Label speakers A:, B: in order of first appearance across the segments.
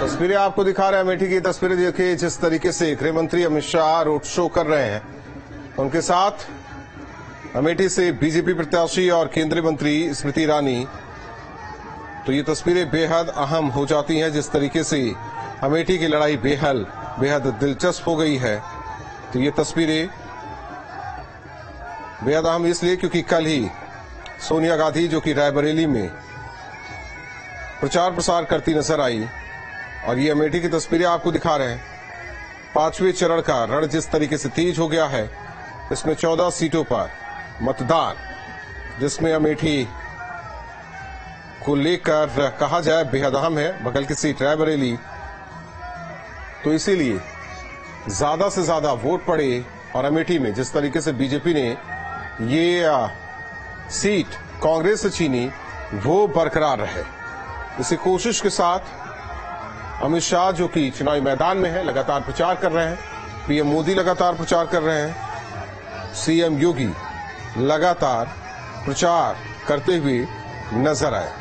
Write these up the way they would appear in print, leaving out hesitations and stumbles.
A: तस्वीरें आपको दिखा रहे हैं अमेठी की तस्वीरें। देखिए जिस तरीके से गृह मंत्री अमित शाह रोड शो कर रहे हैं, उनके साथ अमेठी से बीजेपी प्रत्याशी और केंद्रीय मंत्री स्मृति ईरानी। तो ये तस्वीरें बेहद अहम हो जाती हैं। जिस तरीके से अमेठी की लड़ाई बेहद दिलचस्प हो गई है। तो ये तस्वीरें बेहद अहम इसलिए क्योंकि कल ही सोनिया गांधी जो कि रायबरेली में प्रचार प्रसार करती नजर आई, और ये अमेठी की तस्वीरें आपको दिखा रहे हैं। 5वें चरण का रण जिस तरीके से तेज हो गया है, इसमें 14 सीटों पर मतदान, जिसमें अमेठी को लेकर कहा जाए बेहद अहम है। बगल की सीट रायबरेली, तो इसीलिए ज्यादा से ज्यादा वोट पड़े और अमेठी में जिस तरीके से बीजेपी ने ये सीट कांग्रेस से छीनी, वो बरकरार रहे। इसी कोशिश के साथ अमित शाह जो कि चुनावी मैदान में है, लगातार प्रचार कर रहे हैं। पीएम मोदी लगातार प्रचार कर रहे हैं। सीएम योगी लगातार प्रचार करते हुए नजर आए।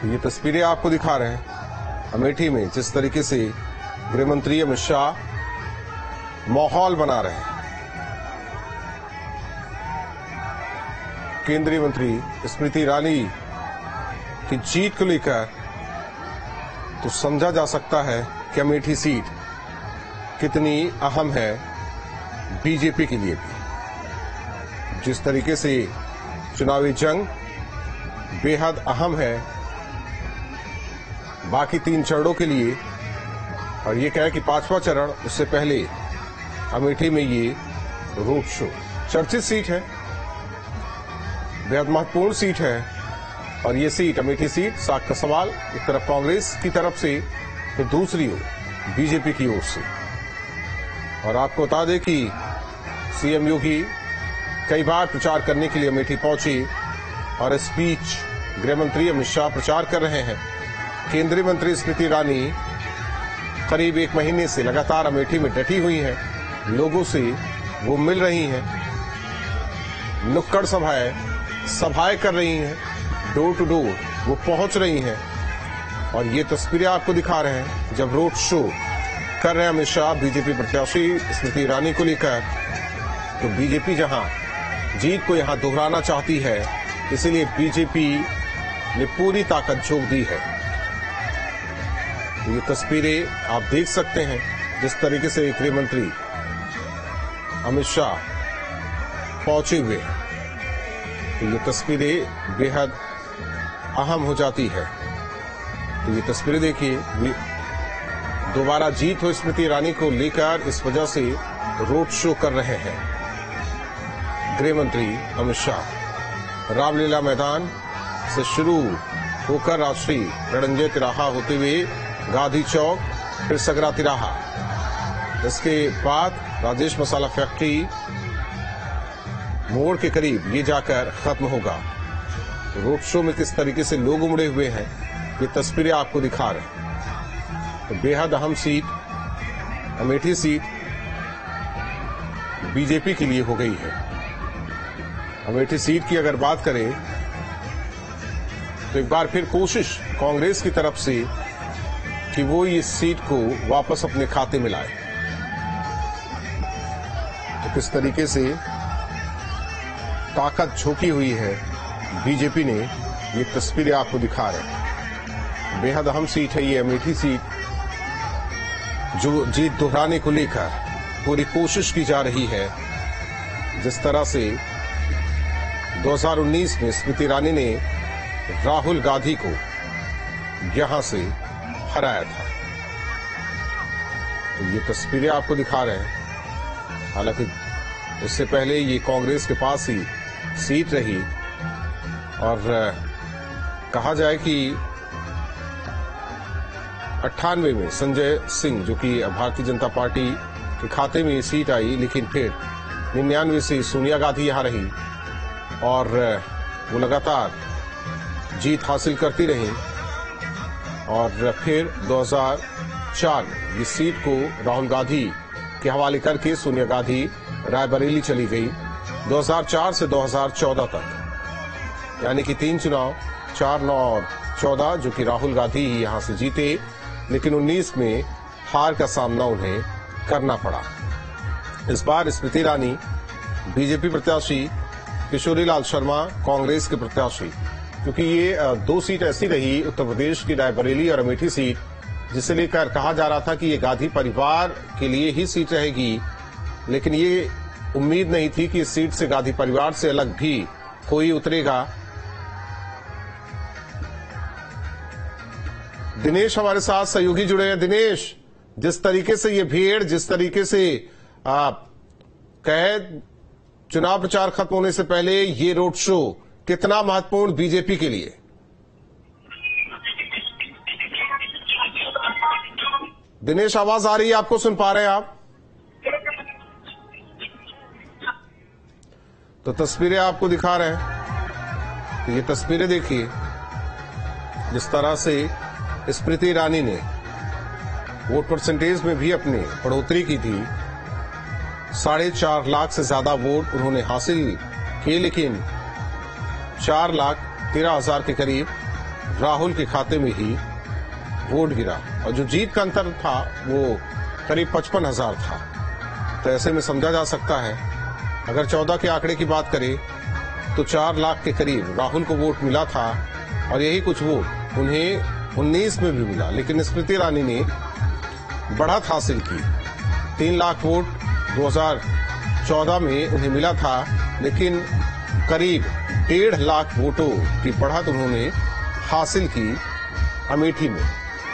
A: ये तस्वीरें आपको दिखा रहे हैं अमेठी में जिस तरीके से गृह मंत्री अमित शाह माहौल बना रहे हैं। केंद्रीय मंत्री स्मृति ईरानी की जीत को लेकर तो समझा जा सकता है कि अमेठी सीट कितनी अहम है बीजेपी के लिए भी। जिस तरीके से चुनावी जंग बेहद अहम है बाकी 3 चरणों के लिए, और ये कहे कि 5वां चरण उससे पहले अमेठी में ये रोड शो चर्चित सीट है, बेहद महत्वपूर्ण सीट है। और ये सीट अमेठी सीट साख का सवाल, एक तरफ कांग्रेस की तरफ से तो दूसरी ओर बीजेपी की ओर से। और आपको बता दें कि सीएम योगी कई बार प्रचार करने के लिए अमेठी पहुंचे, और इस बीच गृह मंत्री अमित शाह प्रचार कर रहे हैं। केंद्रीय मंत्री स्मृति ईरानी करीब 1 महीने से लगातार अमेठी में डटी हुई हैं, लोगों से वो मिल रही हैं, नुक्कड़ सभाएं कर रही हैं, डोर टू डोर वो पहुंच रही हैं। और ये तस्वीरें आपको दिखा रहे हैं जब रोड शो कर रहे हैं अमित शाह बीजेपी प्रत्याशी स्मृति ईरानी को लेकर। तो बीजेपी जहां जीत को यहां दोहराना चाहती है, इसीलिए बीजेपी ने पूरी ताकत झोंक दी है। ये तस्वीरें आप देख सकते हैं जिस तरीके से गृह मंत्री अमित शाह पहुंचे हुए। तो ये तस्वीरें बेहद अहम हो जाती है। तो ये तस्वीरें देखिए, दोबारा जीत हो स्मृति ईरानी को लेकर, इस वजह से रोड शो कर रहे हैं गृह मंत्री अमित शाह। रामलीला मैदान से शुरू होकर राष्ट्रीय रणंजय तिराहा होते हुए गांधी चौक, फिर सगरा तिराहा, इसके बाद राजेश मसाला फैक्ट्री मोड़ के करीब ये जाकर खत्म होगा। रोड शो में किस तरीके से लोग उमड़े हुए हैं, ये तस्वीरें आपको दिखा रहे हैं। तो बेहद अहम सीट अमेठी सीट बीजेपी के लिए हो गई है। अमेठी सीट की अगर बात करें तो एक बार फिर कोशिश कांग्रेस की तरफ से कि वो इस सीट को वापस अपने खाते में लाए। तो किस तरीके से ताकत झोंकी हुई है बीजेपी ने, ये तस्वीरें आपको दिखा रहे हैं। बेहद अहम सीट है ये अमेठी सीट, जो जीत दोहराने को लेकर पूरी कोशिश की जा रही है। जिस तरह से 2019 में स्मृति ईरानी ने राहुल गांधी को यहां से हराया था। तो ये तस्वीरें आपको दिखा रहे हैं। हालांकि उससे पहले ये कांग्रेस के पास ही सीट रही, और कहा जाए कि 98 में संजय सिंह जो कि भारतीय जनता पार्टी के खाते में सीट आई, लेकिन फिर 99 से सोनिया गांधी यहां रही और वो लगातार जीत हासिल करती रही। और फिर 2004 में इस सीट को राहुल गांधी के हवाले करके सोनिया गांधी रायबरेली चली गई, 2004 से 2014 तक, यानी कि 3 चुनाव, 4, 9 और 14, जो कि राहुल गांधी ही यहां से जीते, लेकिन 19 में हार का सामना उन्हें करना पड़ा। इस बार स्मृति ईरानी बीजेपी प्रत्याशी, किशोरी लाल शर्मा कांग्रेस के प्रत्याशी, क्योंकि ये 2 सीट ऐसी रही उत्तर प्रदेश की रायबरेली और अमेठी सीट, जिसे लेकर कहा जा रहा था कि ये गांधी परिवार के लिए ही सीट रहेगी, लेकिन ये उम्मीद नहीं थी कि इस सीट से गांधी परिवार से अलग भी कोई उतरेगा। दिनेश हमारे साथ सहयोगी जुड़े हैं। दिनेश, जिस तरीके से ये भीड़, जिस तरीके से कहे चुनाव प्रचार खत्म होने से पहले ये रोड शो कितना महत्वपूर्ण बीजेपी के लिए? दिनेश, आवाज आ रही है? आपको सुन पा रहे हैं आप? तो तस्वीरें आपको दिखा रहे हैं। तो ये तस्वीरें देखिए, जिस तरह से स्मृति ईरानी ने वोट परसेंटेज में भी अपनी बढ़ोतरी की थी। 4.5 लाख से ज्यादा वोट उन्होंने हासिल किए, लेकिन 4,13,000 के करीब राहुल के खाते में ही वोट गिरा, और जो जीत का अंतर था वो करीब 55,000 था। तो ऐसे में समझा जा सकता है, अगर 14 के आंकड़े की बात करें तो 4 लाख के करीब राहुल को वोट मिला था, और यही कुछ वोट उन्हें 19 में भी मिला। लेकिन स्मृति ईरानी ने बढ़त हासिल की। 3 लाख वोट 2014 में उन्हें मिला था, लेकिन करीब 1.5 लाख वोटों की बढ़त उन्होंने हासिल की अमेठी में।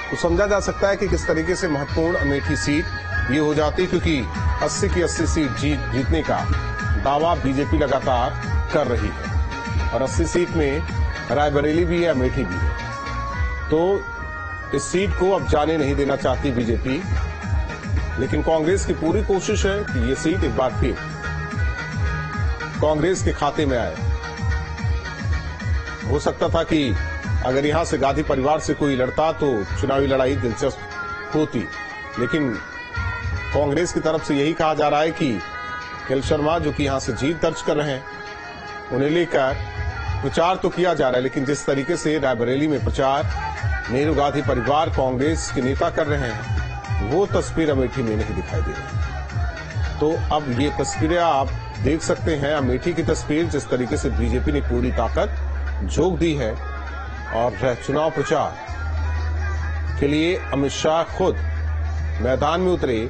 A: तो समझा जा सकता है कि किस तरीके से महत्वपूर्ण अमेठी सीट ये हो जाती, क्योंकि 80 की 80 सीट जीतने का दावा बीजेपी लगातार कर रही है, और 80 सीट में रायबरेली भी है, अमेठी भी है। तो इस सीट को अब जाने नहीं देना चाहती बीजेपी, लेकिन कांग्रेस की पूरी कोशिश है कि ये सीट एक बार फिर कांग्रेस के खाते में आए। हो सकता था कि अगर यहां से गांधी परिवार से कोई लड़ता तो चुनावी लड़ाई दिलचस्प होती, लेकिन कांग्रेस की तरफ से यही कहा जा रहा है कि एल शर्मा, जो कि यहां से जीत दर्ज कर रहे हैं, उन्हें लेकर प्रचार तो किया जा रहा है, लेकिन जिस तरीके से रायबरेली में प्रचार नेहरू गांधी परिवार कांग्रेस के नेता कर रहे हैं, वो तस्वीर अमेठी में नहीं दिखाई दे रही। तो अब ये तस्वीरें आप देख सकते हैं, अमेठी की तस्वीर, जिस तरीके से बीजेपी ने पूरी ताकत झोंक दी है, और चुनाव प्रचार के लिए अमित शाह खुद मैदान में उतरे,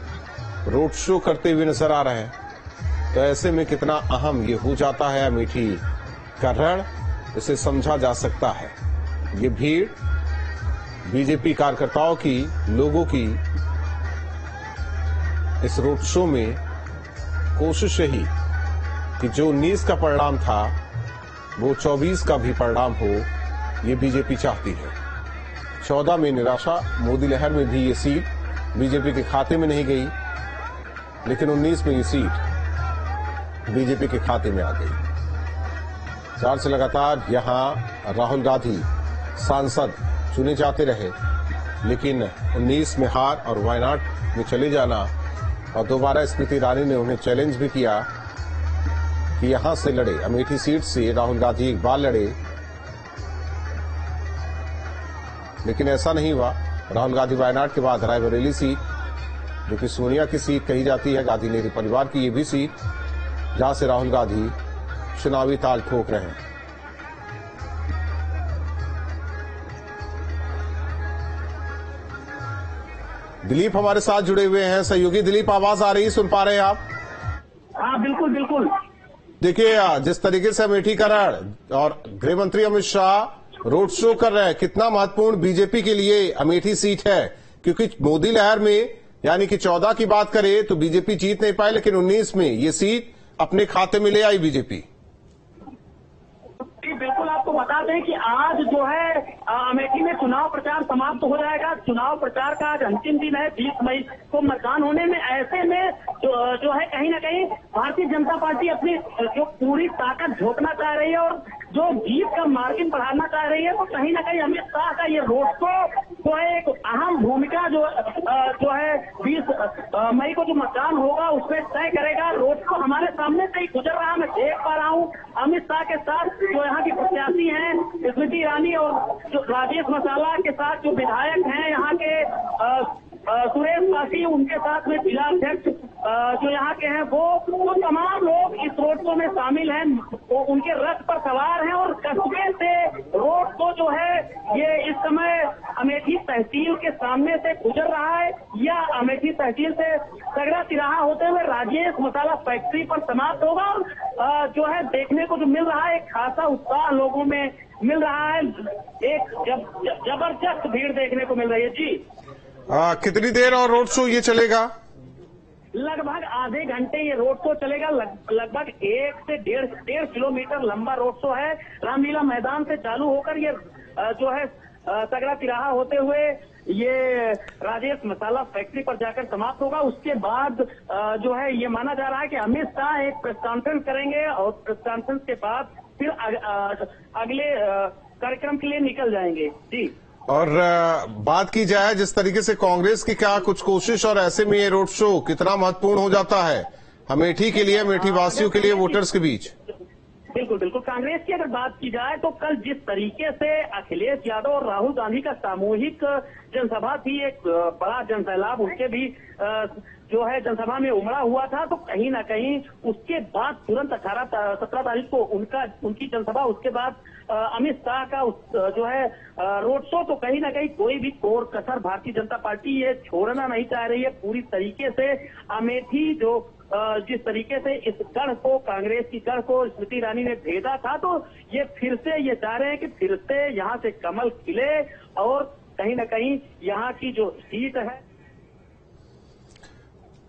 A: रोड शो करते हुए नजर आ रहे हैं। तो ऐसे में कितना अहम ये हो जाता है अमेठी का रण, इसे समझा जा सकता है। ये भीड़ बीजेपी कार्यकर्ताओं की, लोगों की इस रोड शो में कोशिश यही कि जो 19 का परिणाम था वो 24 का भी परिणाम हो, ये बीजेपी चाहती है। 14 में निराशा, मोदी लहर में भी ये सीट बीजेपी के खाते में नहीं गई, लेकिन 19 में ये सीट बीजेपी के खाते में आ गई। 4 से लगातार यहां राहुल गांधी सांसद चुने जाते रहे, लेकिन 19 में हार और वायनाड में चले जाना, और दोबारा स्मृति ईरानी ने उन्हें चैलेंज भी किया कि यहां से लड़े, अमेठी सीट से राहुल गांधी एक बार लड़े, लेकिन ऐसा नहीं हुआ। राहुल गांधी वायनाड के बाद रायबरेली सीट, जो कि सोनिया की सीट कही जाती है, गांधी नेहरू परिवार की ये भी सीट, जहां से राहुल गांधी चुनावी ताल ठोक रहे हैं। दिलीप हमारे साथ जुड़े हुए हैं। सहयोगी दिलीप, आवाज आ रही है? सुन पा रहे हैं आप?
B: हाँ, बिल्कुल बिल्कुल।
A: देखिए, जिस तरीके से अमेठी का रण और गृह मंत्री अमित शाह रोड शो कर रहे हैं, कितना महत्वपूर्ण बीजेपी के लिए अमेठी सीट है, क्योंकि मोदी लहर में यानी कि 14 की बात करें तो बीजेपी जीत नहीं पाई, लेकिन 19 में ये सीट अपने खाते में ले आई बीजेपी।
B: बिल्कुल, आपको बता दें कि आज जो है अमेठी में चुनाव प्रचार समाप्त हो जाएगा। चुनाव प्रचार का आज अंतिम दिन है, 20 मई को मतदान होने में। ऐसे में जो है कहीं ना कहीं भारतीय जनता पार्टी अपनी जो पूरी ताकत झोंकना चाह रही है और जो जीत का मार्जिन बढ़ाना चाह रही है, तो कहीं ना कहीं अमित शाह का ये रोड शो जो है एक अहम भूमिका जो है 20 मई को जो मतदान होगा उसमें तय करेगा। रोड शो हमारे सामने से ही गुजर रहा, मैं देख अमित शाह के साथ जो यहाँ की प्रत्याशी हैं स्मृति ईरानी और जो राजेश मसाला के साथ जो विधायक हैं यहाँ के सुरेश पासी, उनके साथ में जिला अध्यक्ष जो यहाँ के हैं वो तमाम लोग इस रोड शो में शामिल हैं। वो उनके रथ पर सवार हैं और कस्बे से रोड शो जो है ये इस समय अमेठी तहसील के सामने से गुजर रहा है या अमेठी तहसील से सगरा तिराहा होते हुए राजेश मसाला फैक्ट्री पर समाप्त होगा। जो है देखने को जो मिल रहा है एक खासा उत्साह लोगों में मिल रहा है, एक जबरदस्त भीड़ देखने को मिल रही है। जी
A: कितनी देर और रोड शो ये चलेगा?
B: लगभग आधे घंटे ये रोड शो चलेगा। लगभग 1 से 1.5 किलोमीटर लंबा रोड शो है। रामलीला मैदान से चालू होकर ये जो है सगरा तिराहा होते हुए ये राजेश मसाला फैक्ट्री पर जाकर समाप्त होगा। उसके बाद जो है ये माना जा रहा है कि अमित शाह एक प्रेस कॉन्फ्रेंस करेंगे और प्रेस कॉन्फ्रेंस के बाद फिर अगले कार्यक्रम के लिए निकल जाएंगे। जी
A: और बात की जाए जिस तरीके से कांग्रेस की क्या कुछ कोशिश और ऐसे में ये रोड शो कितना महत्वपूर्ण हो जाता है अमेठी के लिए, अमेठी वासियों के लिए, वोटर्स के बीच?
B: बिल्कुल कांग्रेस की अगर बात की जाए तो कल जिस तरीके से अखिलेश यादव और राहुल गांधी का सामूहिक जनसभा थी, एक बड़ा जनसैलाब उनके भी जो है जनसभा में उमड़ा हुआ था, तो कहीं ना कहीं उसके बाद तुरंत 17 तारीख को उनकी जनसभा, उसके बाद अमित शाह का जो है रोड शो, तो कहीं ना कहीं कोई भी कोर कसर भारतीय जनता पार्टी ये छोड़ना नहीं चाह रही है। पूरी तरीके से अमेठी जो जिस तरीके से इस गढ़ को, कांग्रेस की गढ़ को स्मृति ईरानी ने भेजा था, तो ये फिर से ये चाह रहे हैं कि फिर से यहाँ से कमल खिले और कहीं ना कहीं यहाँ की जो सीट है।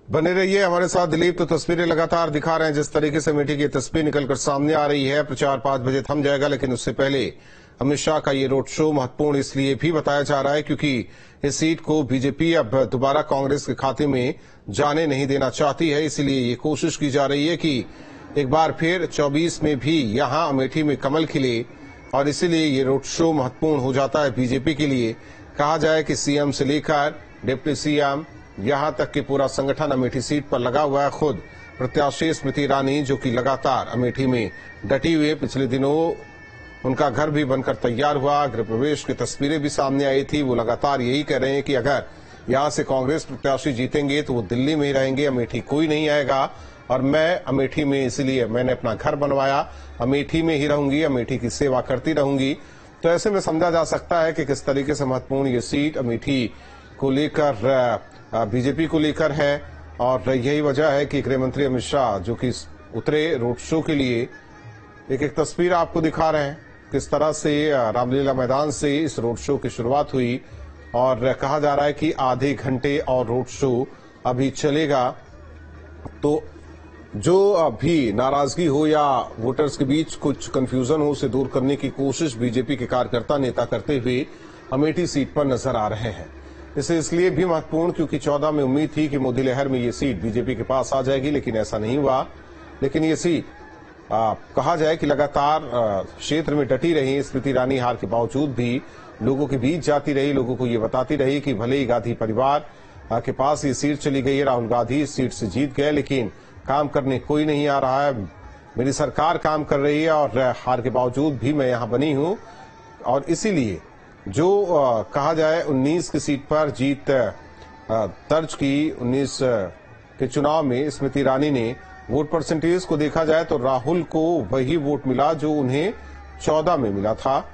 A: बने रहिए हमारे साथ दिलीप। तो तस्वीरें लगातार दिखा रहे हैं जिस तरीके से अमेठी की तस्वीर निकलकर सामने आ रही है। प्रचार 5 बजे थम जाएगा, लेकिन उससे पहले अमित शाह का ये रोड शो महत्वपूर्ण इसलिए भी बताया जा रहा है क्योंकि इस सीट को बीजेपी अब दोबारा कांग्रेस के खाते में जाने नहीं देना चाहती है। इसलिए ये कोशिश की जा रही है कि एक बार फिर 24 में भी यहां अमेठी में कमल खिले और इसीलिए ये रोड शो महत्वपूर्ण हो जाता है बीजेपी के लिए। कहा जाए कि सीएम से लेकर डिप्टी सीएम यहां तक कि पूरा संगठन अमेठी सीट पर लगा हुआ है। खुद प्रत्याशी स्मृति ईरानी जो कि लगातार अमेठी में डटी हुई, पिछले दिनों उनका घर भी बनकर तैयार हुआ, गृह प्रवेश की तस्वीरें भी सामने आई थी। वो लगातार यही कह रहे हैं कि अगर यहां से कांग्रेस प्रत्याशी जीतेंगे तो वो दिल्ली में ही रहेंगे, अमेठी कोई नहीं आएगा और मैं अमेठी में इसलिए मैंने अपना घर बनवाया, अमेठी में ही रहूंगी, अमेठी की सेवा करती रहूंगी। तो ऐसे में समझा जा सकता है कि किस तरीके से महत्वपूर्ण ये सीट अमेठी को लेकर बीजेपी को लेकर है और यही वजह है कि गृह मंत्री अमित शाह जो कि उतरे रोड शो के लिए, एक तस्वीर आपको दिखा रहे हैं किस तरह से रामलीला मैदान से इस रोड शो की शुरुआत हुई और कहा जा रहा है कि आधे घंटे और रोड शो अभी चलेगा। तो जो अभी नाराजगी हो या वोटर्स के बीच कुछ कंफ्यूजन हो, उसे दूर करने की कोशिश बीजेपी के कार्यकर्ता नेता करते हुए अमेठी सीट पर नजर आ रहे हैं। इसे इसलिए भी महत्वपूर्ण क्योंकि 14 में उम्मीद थी कि मोदी लहर में ये सीट बीजेपी के पास आ जाएगी, लेकिन ऐसा नहीं हुआ। लेकिन ये सीट कहा जाए कि लगातार क्षेत्र में डटी रही स्मृति ईरानी, हार के बावजूद भी लोगों के बीच जाती रही, लोगों को ये बताती रही कि भले ही गांधी परिवार के पास ये सीट चली गई है, राहुल गांधी इस सीट से जीत गए, लेकिन काम करने कोई नहीं आ रहा है, मेरी सरकार काम कर रही है और हार के बावजूद भी मैं यहां बनी हूं। और इसीलिए जो कहा जाए 19 की सीट पर जीत दर्ज की, 19 के चुनाव में स्मृति ईरानी ने वोट परसेंटेज को देखा जाए तो राहुल को वही वोट मिला जो उन्हें 14 में मिला था,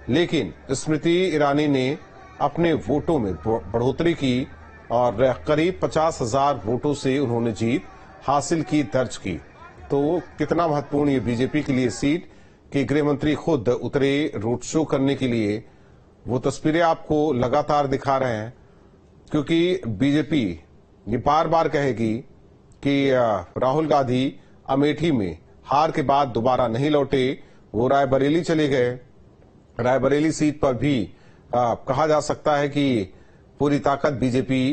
A: लेकिन स्मृति ईरानी ने अपने वोटों में बढ़ोतरी की और करीब 50,000 वोटों से उन्होंने जीत हासिल की, दर्ज की। तो कितना महत्वपूर्ण ये बीजेपी के लिए सीट कि गृह मंत्री खुद उतरे रोड शो करने के लिए। वो तस्वीरें आपको लगातार दिखा रहे हैं क्योंकि बीजेपी ये बार बार कहेगी कि राहुल गांधी अमेठी में हार के बाद दोबारा नहीं लौटे, वो रायबरेली चले गए। रायबरेली सीट पर भी कहा जा सकता है कि पूरी ताकत बीजेपी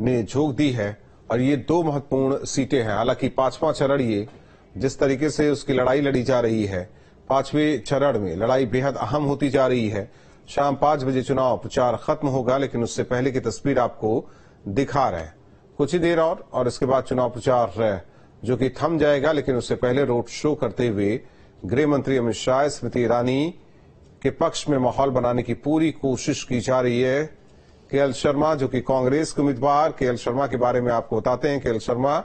A: ने झोंक दी है और ये 2 महत्वपूर्ण सीटें हैं। हालांकि 5वां चरण ये जिस तरीके से उसकी लड़ाई लड़ी जा रही है, 5वें चरण में लड़ाई बेहद अहम होती जा रही है। शाम 5 बजे चुनाव प्रचार खत्म होगा, लेकिन उससे पहले की तस्वीर आपको दिखा रहे हैं। कुछ ही देर और इसके बाद चुनाव प्रचार जो कि थम जाएगा, लेकिन उससे पहले रोड शो करते हुए गृह मंत्री अमित शाह, स्मृति ईरानी के पक्ष में माहौल बनाने की पूरी कोशिश की जा रही है। केएल शर्मा जो कि कांग्रेस के उम्मीदवार, केएल शर्मा के बारे में आपको बताते हैं। केएल शर्मा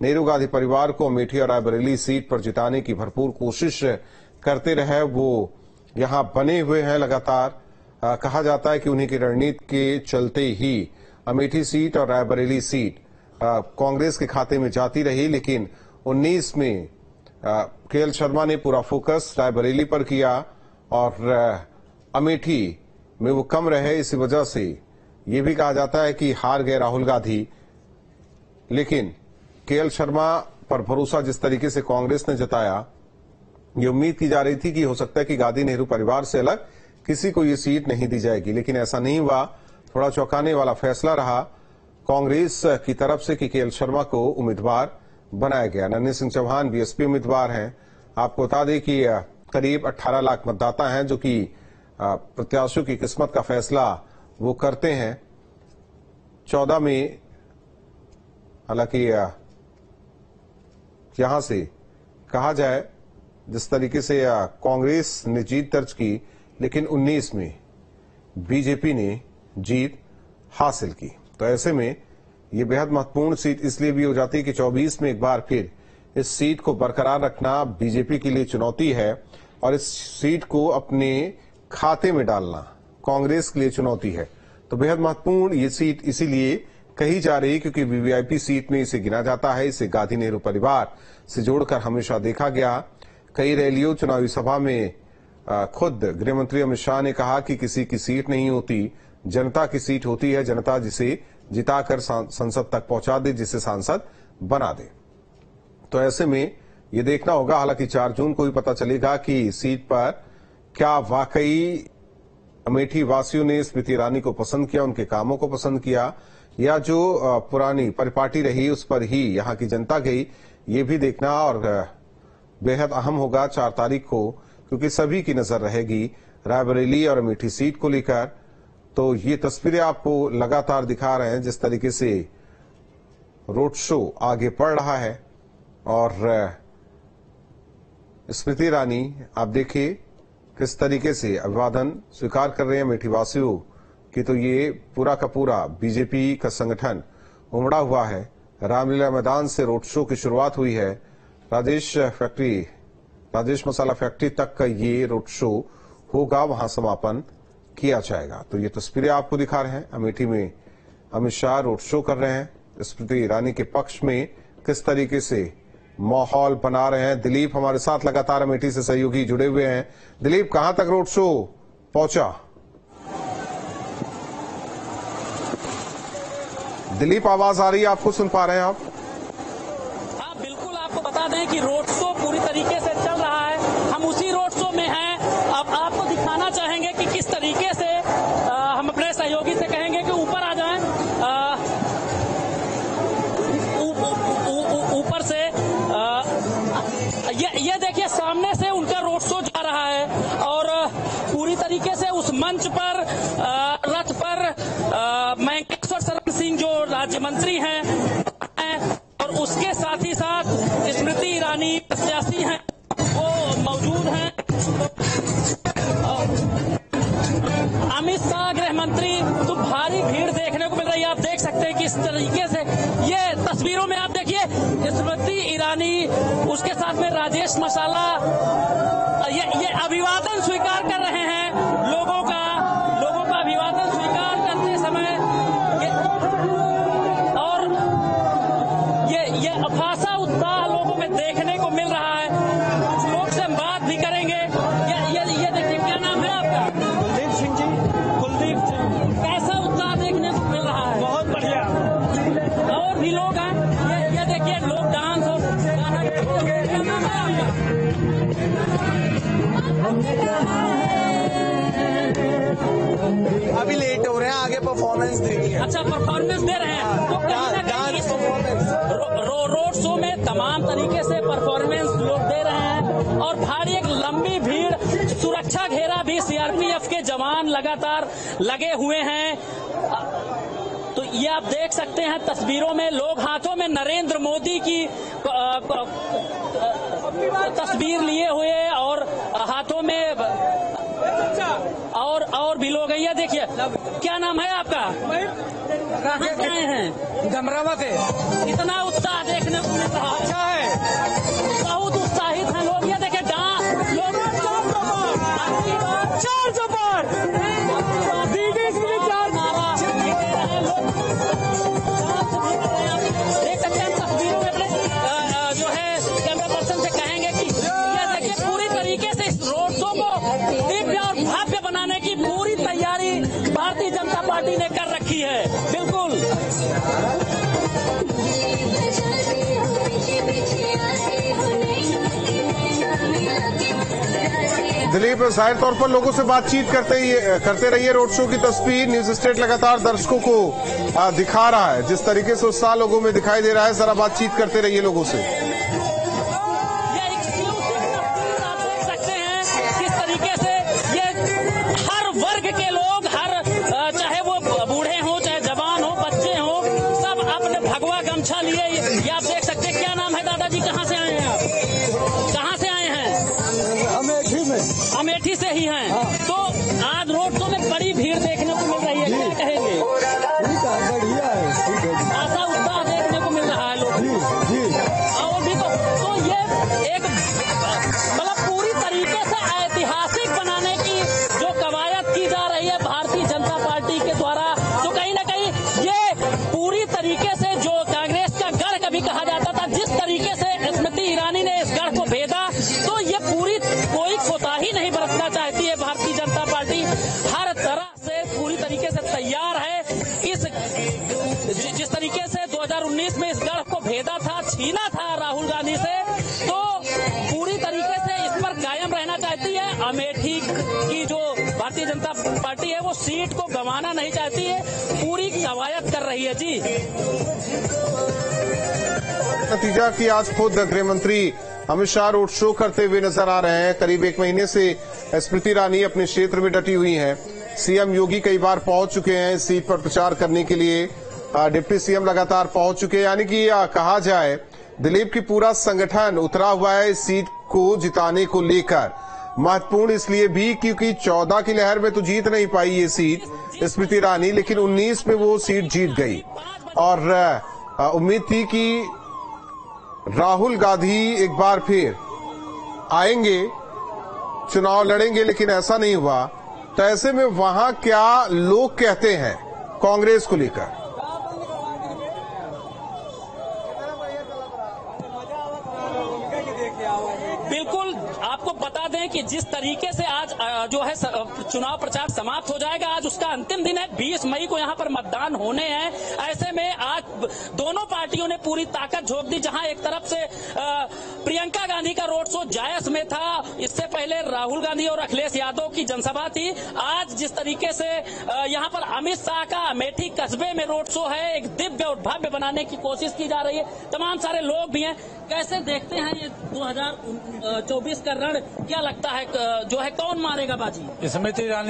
A: नेहरू गांधी परिवार को अमेठी और रायबरेली सीट पर जिताने की भरपूर कोशिश करते रहे। वो यहां बने हुए हैं लगातार। कहा जाता है कि उन्हीं की रणनीति के चलते ही अमेठी सीट और रायबरेली सीट कांग्रेस के खाते में जाती रही, लेकिन 19 में केएल शर्मा ने पूरा फोकस रायबरेली पर किया और अमेठी में वो कम रहे। इसी वजह से ये भी कहा जाता है कि हार गए राहुल गांधी। लेकिन केएल शर्मा पर भरोसा जिस तरीके से कांग्रेस ने जताया, ये उम्मीद की जा रही थी कि हो सकता है कि गांधी नेहरू परिवार से अलग किसी को ये सीट नहीं दी जाएगी, लेकिन ऐसा नहीं हुआ। थोड़ा चौंकाने वाला फैसला रहा कांग्रेस की तरफ से कि केएल शर्मा को उम्मीदवार बनाया गया। नन्ही सिंह चौहान बीएसपी उम्मीदवार हैं। आपको बता दें कि करीब 18 लाख मतदाता हैं जो कि प्रत्याशियों की किस्मत का फैसला वो करते हैं। 14 में हालांकि यहां से कहा जाए जिस तरीके से कांग्रेस ने जीत दर्ज की, लेकिन 19 में बीजेपी ने जीत हासिल की। तो ऐसे में ये बेहद महत्वपूर्ण सीट इसलिए भी हो जाती है कि 24 में एक बार फिर इस सीट को बरकरार रखना बीजेपी के लिए चुनौती है और इस सीट को अपने खाते में डालना कांग्रेस के लिए चुनौती है। तो बेहद महत्वपूर्ण ये सीट इसीलिए कही जा रही है क्योंकि वीवीआईपी सीट में इसे गिना जाता है। इसे गांधी नेहरू परिवार से जोड़कर हमेशा देखा गया। कई रैलियों, चुनावी सभा में खुद गृह मंत्री अमित शाह ने कहा कि किसी की सीट नहीं होती, जनता की सीट होती है। जनता जिसे जिताकर संसद तक पहुंचा दे, जिसे सांसद बना दे। तो ऐसे में ये देखना होगा। हालांकि 4 जून को ही पता चलेगा कि सीट पर क्या वाकई अमेठी वासियों ने स्मृति ईरानी को पसंद किया, उनके कामों को पसंद किया, या जो पुरानी परिपाटी रही उस पर ही यहां की जनता गई। ये भी देखना और बेहद अहम होगा 4 तारीख को, क्योंकि सभी की नजर रहेगी रायबरेली और अमेठी सीट को लेकर। तो ये तस्वीरें आपको लगातार दिखा रहे हैं जिस तरीके से रोड शो आगे बढ़ रहा है। और स्मृति ईरानी आप देखिए किस तरीके से अभिवादन स्वीकार कर रहे हैं अमेठी वासियों की। तो ये पूरा का पूरा बीजेपी का संगठन उमड़ा हुआ है। रामलीला मैदान से रोड शो की शुरुआत हुई है। राजेश मसाला फैक्ट्री तक का ये रोड शो होगा, वहां समापन किया जाएगा। तो ये तस्वीरें आपको दिखा रहे हैं। अमेठी में अमित शाह रोड शो कर रहे हैं। स्मृति ईरानी के पक्ष में किस तरीके से माहौल बना रहे हैं। दिलीप हमारे साथ लगातार अमेठी से सहयोगी जुड़े हुए हैं। दिलीप, कहां तक रोड शो पहुंचा? दिलीप, आवाज आ रही है? आपको सुन पा रहे हैं आप?
C: हाँ, बिल्कुल। आपको बता दें कि रोड शो पूरी तरीके से चल रहा है। हम उसी रोड शो में हैं। अब आपको दिखाना चाहेंगे कि किस तरीके से हम अपने सहयोगी से कहेंगे कि ऊपर आ जाएं। ऊपर से ये देखिए सामने से उनका रोड शो जा रहा है और पूरी तरीके से उस मंच पर रथ पर मैंकेश्वर शरण सिंह जो राज्य मंत्री हैं और उसके साथ ही साथ स्मृति ईरानी प्रत्याशी हैं वो मौजूद हैं। अमित शाह गृह मंत्री, तो भारी भीड़ देखने को मिल रही है। आप देख सकते हैं किस तरीके से ये तस्वीरों में आप देखिए स्मृति ईरानी, उसके साथ में राजेश मसाला ये अभिवादन स्वीकार कर रहे हैं लोगों का अभिवादन स्वीकार करते समय और ये खासा उत्साह लोगों में देखने को मिल रहा है। कुछ लोग से हम बात भी करेंगे। ये देखिए, क्या नाम है आपका?
D: कुलदीप सिंह जी।
C: कुलदीप सिंह, कैसा उत्साह देखने को मिल रहा है?
D: बहुत बढ़िया।
C: और भी लोग हैं। ये देखिए लोग डांस और गाना करते। क्या नाम है आपका?
D: अभी लेट हो रहे हैं, आगे परफॉर्मेंस देनी है।
C: अच्छा, परफॉर्मेंस दे रहे हैं। तो
D: डांस परफॉर्मेंस
C: रोड शो में तमाम तरीके से परफॉर्मेंस लोग दे रहे हैं और भारी एक लंबी भीड़, सुरक्षा घेरा भी सीआरपीएफ के जवान लगातार लगे हुए हैं। तो ये आप देख सकते हैं तस्वीरों में लोग हाथों में नरेंद्र मोदी की तस्वीर लिए हुए क्या नाम है आपका? कहाँ से आए हैं?
D: डमरावा से।
C: इतना उत्साह देखने को मिल रहा है।
D: अच्छा है,
C: बहुत उत्साहित हैं लोग। ये देखे डांस लोग 4 चौपाट देख सकते हैं तस्वीरों में अपने जो है कैमरा पर्सन से कहेंगे कि ये देखिए पूरी तरीके से इस रोड शो को दिव्य और भव्य बनाने की पूरी तैयारी भारतीय जनता पार्टी ने कर रखी है। बिल्कुल
A: दिलीप, जाहिर तौर पर लोगों से बातचीत करते रहिए। रोड शो की तस्वीर न्यूज स्टेट लगातार दर्शकों को दिखा रहा है। जिस तरीके से उत्साह लोगों में दिखाई दे रहा है, जरा बातचीत करते रहिए लोगों से।
C: ये एक्सक्लूसिव तस्वीर आप देख सकते हैं किस तरीके से ये हर वर्ग के लोग, हर चाहे वो बूढ़े हों, चाहे जवान हो, बच्चे हों, सब अपने भगवा गमछा लिए ये आप देख सकते हैं। क्या नाम है दादाजी? कहाँ से आए हैं आप? कहाँ से आए हैं?
D: अमेठी में।
C: अमेठी से ही हैं। तो आज रोड शो में बड़ी भीड़ देखने को मिल रही है, क्या कहेंगे?
D: ठीक है, बढ़िया है, ठीक है।
C: आशा उत्साह देखने को मिल रहा है लोग।
D: जी
C: और भी तो ये एक मतलब पूरी तरीके से ऐतिहासिक बनाने की जो कवायद की जा रही है भारतीय जनता पार्टी के द्वारा, तो कहीं ना कहीं ये पूरी तरीके से जो कांग्रेस का गढ़ कभी कहा जाता था, जिस तरीके से स्मृति ईरानी ने इस गढ़ को भेदा, तो ये पूरी कोई कोताही नहीं बरतना चाहती है भारतीय जनता पार्टी। हर तरह से पूरी तरीके से तैयार है। जिस तरीके से 2019 में इस गढ़ को भेदा था, छीना था राहुल गांधी से, तो पूरी तरीके से इस पर कायम रहना चाहती है। अमेठी की जो भारतीय जनता पार्टी है वो सीट को गंवाना नहीं चाहती है, पूरी कवायद कर रही है। जी
A: नतीजा कि आज खुद गृह मंत्री अमित शाह रोड शो करते हुए नजर आ रहे हैं। करीब 1 महीने से स्मृति ईरानी अपने क्षेत्र में डटी हुई हैं। सीएम योगी कई बार पहुंच चुके हैं इस सीट पर प्रचार करने के लिए। डिप्टी सीएम लगातार पहुंच चुके हैं। यानी कि कहा जाए दिलीप की पूरा संगठन उतरा हुआ है इस सीट को जिताने को लेकर। महत्वपूर्ण इसलिए भी क्योंकि 14 की लहर में तो जीत नहीं पाई ये सीट स्मृति ईरानी, लेकिन 19 में वो सीट जीत गई। और उम्मीद थी कि राहुल गांधी एक बार फिर आएंगे, चुनाव लड़ेंगे, लेकिन ऐसा नहीं हुआ। तो ऐसे में वहां क्या लोग कहते हैं कांग्रेस को लेकर?
C: बिल्कुल आपको बता दें कि जिस तरीके से आज जो है चुनाव प्रचार समाप्त हो जाएगा, आज उसका अंतिम दिन है। 20 मई को यहाँ पर मतदान होने हैं। ऐसे में आज दोनों पार्टियों ने पूरी ताकत झोंक दी। जहां एक तरफ से प्रियंका गांधी का रोड शो जायस में था, इससे पहले राहुल गांधी और अखिलेश यादव की जनसभा थी। आज जिस तरीके से यहाँ पर अमित शाह का अमेठी कस्बे में रोड शो है, एक दिव्य और भव्य बनाने की कोशिश की जा रही है। तमाम सारे लोग भी हैं। कैसे देखते हैं ये 2024 का रण? क्या लगता है जो है कौन मारेगा बाजी?
E: स्मृति ईरानी